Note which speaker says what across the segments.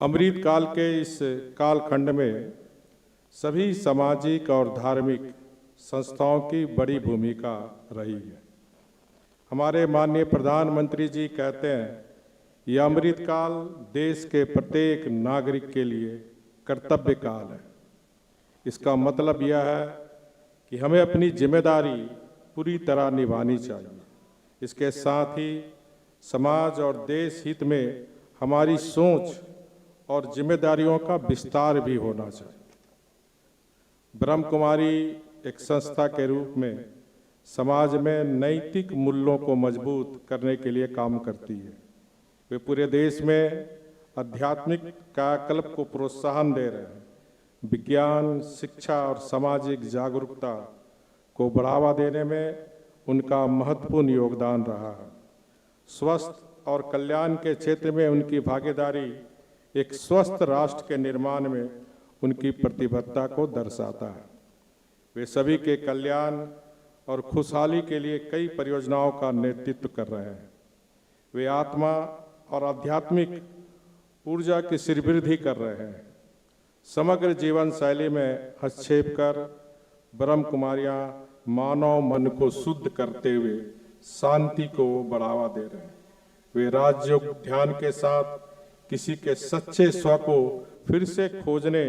Speaker 1: अमृत काल के इस कालखंड में सभी सामाजिक और धार्मिक संस्थाओं की बड़ी भूमिका रही है। हमारे माननीय प्रधानमंत्री जी कहते हैं, यह अमृत काल देश के प्रत्येक नागरिक के लिए कर्तव्य काल है। इसका मतलब यह है कि हमें अपनी जिम्मेदारी पूरी तरह निभानी चाहिए। इसके साथ ही समाज और देश हित में हमारी सोच और जिम्मेदारियों का विस्तार भी होना चाहिए। ब्रह्म कुमारी एक संस्था के रूप में समाज में नैतिक मूल्यों को मजबूत करने के लिए काम करती है। वे पूरे देश में आध्यात्मिक कायाकल्प को प्रोत्साहन दे रहे हैं। विज्ञान, शिक्षा और सामाजिक जागरूकता को बढ़ावा देने में उनका महत्वपूर्ण योगदान रहा है। स्वस्थ और कल्याण के क्षेत्र में उनकी भागीदारी एक स्वस्थ राष्ट्र के निर्माण में उनकी प्रतिबद्धता को दर्शाता है। वे सभी के कल्याण और खुशहाली के लिए कई परियोजनाओं का नेतृत्व कर रहे हैं। वे आत्मा और आध्यात्मिक ऊर्जा की सिरवृद्धि कर रहे हैं। समग्र जीवन शैली में हस्तक्षेप कर ब्रह्म कुमारियां मानव मन को शुद्ध करते हुए शांति को बढ़ावा दे रहे हैं। वे राजयोग ध्यान के साथ किसी के सच्चे स्व को फिर से खोजने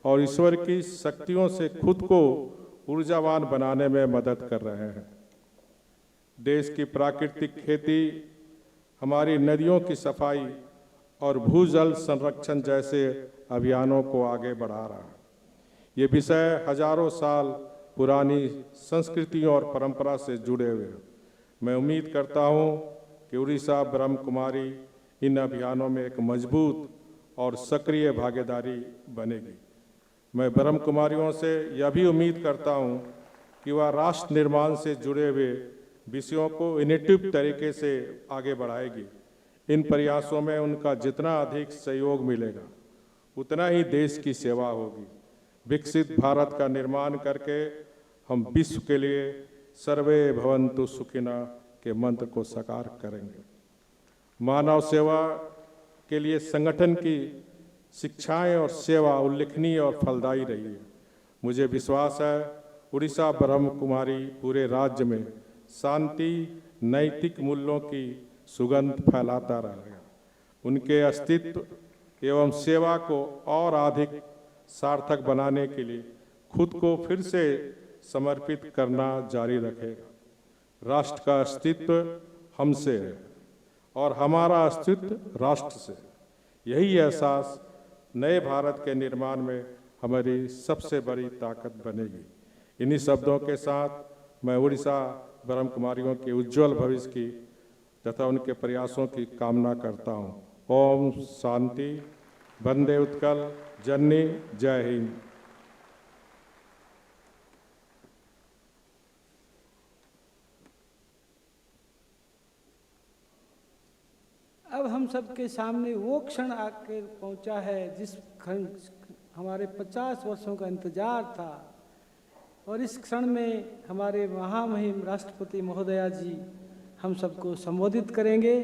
Speaker 1: और ईश्वर की शक्तियों से खुद को ऊर्जावान बनाने में मदद कर रहे हैं। देश की प्राकृतिक खेती, हमारी नदियों की सफाई और भूजल संरक्षण जैसे अभियानों को आगे बढ़ा रहा है। ये विषय हजारों साल पुरानी संस्कृतियों और परंपरा से जुड़े हुए हैं। मैं उम्मीद करता हूँ कि उड़ीसा ब्रह्म कुमारी इन अभियानों में एक मजबूत और सक्रिय भागीदारी बनेगी। मैं ब्रह्म कुमारियों से यह भी उम्मीद करता हूं कि वह राष्ट्र निर्माण से जुड़े हुए विषयों को इनोवेटिव तरीके से आगे बढ़ाएगी। इन प्रयासों में उनका जितना अधिक सहयोग मिलेगा, उतना ही देश की सेवा होगी। विकसित भारत का निर्माण करके हम विश्व के लिए सर्वे भवन्तु सुखिनः के मंत्र को साकार करेंगे। मानव सेवा के लिए संगठन की शिक्षाएं और सेवा उल्लेखनीय और फलदायी रही है। मुझे विश्वास है उड़ीसा ब्रह्म कुमारी पूरे राज्य में शांति, नैतिक मूल्यों की सुगंध फैलाता रहेगा। उनके अस्तित्व एवं सेवा को और अधिक सार्थक बनाने के लिए खुद को फिर से समर्पित करना जारी रखेगा। राष्ट्र का अस्तित्व हमसे है और हमारा अस्तित्व राष्ट्र से। यही एहसास नए भारत के निर्माण में हमारी सबसे बड़ी ताकत बनेगी। इन्हीं शब्दों के साथ मैं उड़ीसा ब्रह्म कुमारियों के उज्जवल भविष्य की तथा उनके प्रयासों की कामना करता हूँ। ओम शांति। वंदे उत्कल जननी। जय हिंद।
Speaker 2: अब हम सबके सामने वो क्षण आकर पहुंचा है जिस क्षण हमारे 50 वर्षों का इंतजार था, और इस क्षण में हमारे महामहिम राष्ट्रपति महोदया जी हम सबको संबोधित करेंगे।